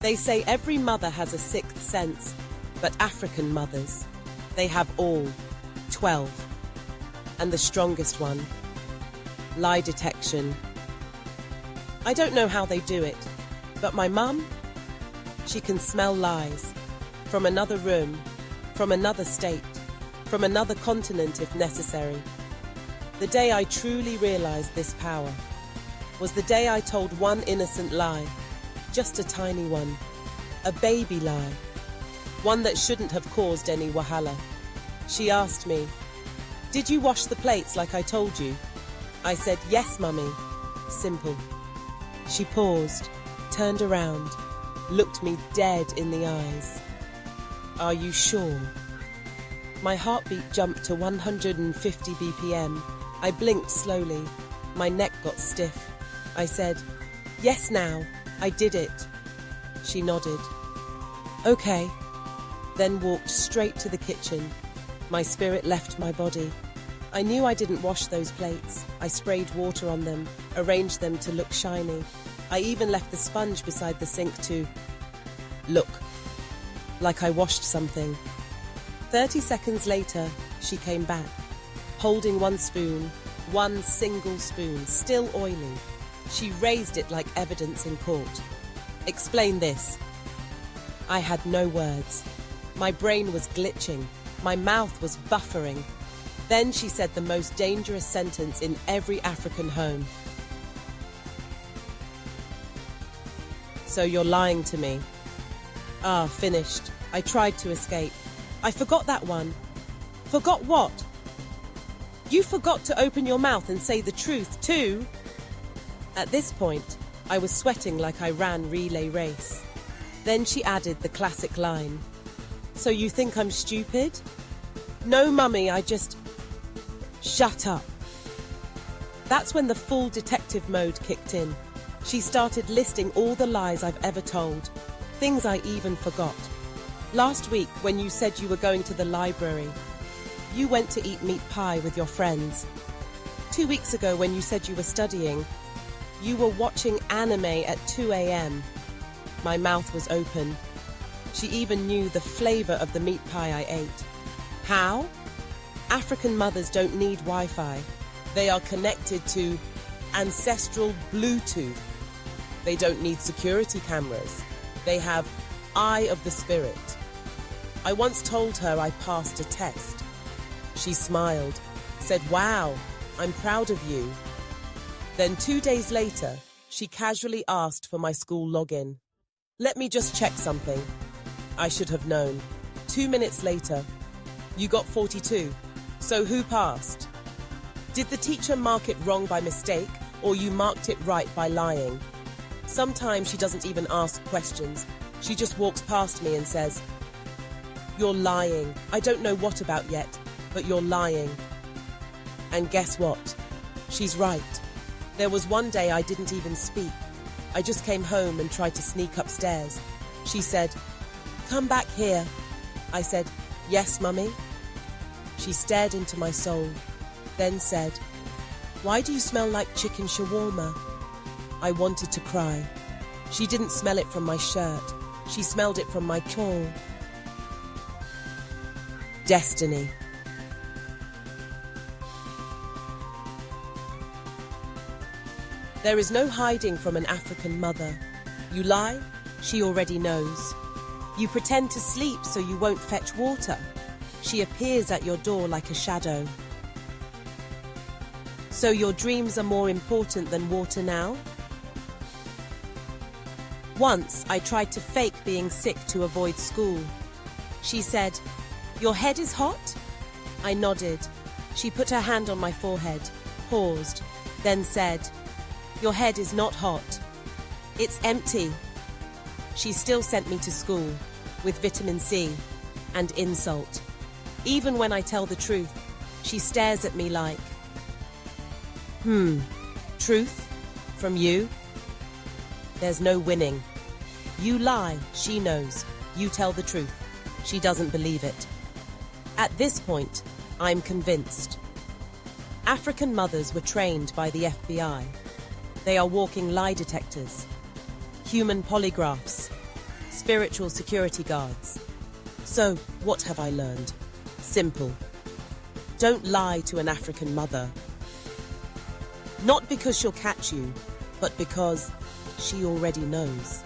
They say every mother has a sixth sense, but African mothers, they have all 12. And the strongest one, lie detection. I don't know how they do it, but my mum, she can smell lies from another room, from another state, from another continent if necessary. The day I truly realized this power was the day I told one innocent lie, just a tiny one, a baby lie, one that shouldn't have caused any wahala. She asked me, "Did you wash the plates like I told you?" I said, "Yes, Mummy." Simple. She paused, turned around, looked me dead in the eyes. "Are you sure?" My heartbeat jumped to 150 BPM. I blinked slowly. My neck got stiff. I said, "Yes, now. I did it." She nodded. "Okay." Then walked straight to the kitchen. My spirit left my body. I knew I didn't wash those plates. I sprayed water on them, arranged them to look shiny. I even left the sponge beside the sink to look like I washed something. 30 seconds later, she came back, holding one spoon, one single spoon, still oily. She raised it like evidence in court. "Explain this." I had no words. My brain was glitching. My mouth was buffering. Then she said the most dangerous sentence in every African home. "So you're lying to me?" Finished. I tried to escape. "I forgot that one." "Forgot what?" "You forgot to open your mouth and say the truth too." At this point, I was sweating like I ran relay race. Then she added the classic line. "So you think I'm stupid?" "No, Mummy, I just..." "Shut up." That's when the full detective mode kicked in. She started listing all the lies I've ever told, things I even forgot. Last week, when you said you were going to the library, you went to eat meat pie with your friends. 2 weeks ago, when you said you were studying, you were watching anime at 2 a.m. My mouth was open. She even knew the flavor of the meat pie I ate. How? African mothers don't need Wi-Fi. They are connected to ancestral Bluetooth. They don't need security cameras. They have eye of the spirit. I once told her I passed a test. She smiled, said, "Wow, I'm proud of you." Then 2 days later, she casually asked for my school login. "Let me just check something." I should have known. 2 minutes later, "You got 42. So who passed?" Did the teacher mark it wrong by mistake, or you marked it right by lying? Sometimes she doesn't even ask questions. She just walks past me and says, "You're lying. I don't know what about yet, but you're lying." And guess what? She's right. There was one day I didn't even speak. I just came home and tried to sneak upstairs. She said, "Come back here." I said, "Yes, Mummy." She stared into my soul, then said, "Why do you smell like chicken shawarma?" I wanted to cry. She didn't smell it from my shirt. She smelled it from my core. Destiny. There is no hiding from an African mother. You lie, she already knows. You pretend to sleep so you won't fetch water. She appears at your door like a shadow. So your dreams are more important than water now? Once, I tried to fake being sick to avoid school. She said, "Your head is hot?" I nodded. She put her hand on my forehead, paused, then said, "Your head is not hot. It's empty." She still sent me to school with vitamin C and insult. Even when I tell the truth, she stares at me like, truth? From you? There's no winning. You lie, she knows. You tell the truth, she doesn't believe it. At this point, I'm convinced. African mothers were trained by the FBI. They are walking lie detectors, human polygraphs, spiritual security guards. So, what have I learned? Simple. Don't lie to an African mother. Not because she'll catch you, but because she already knows.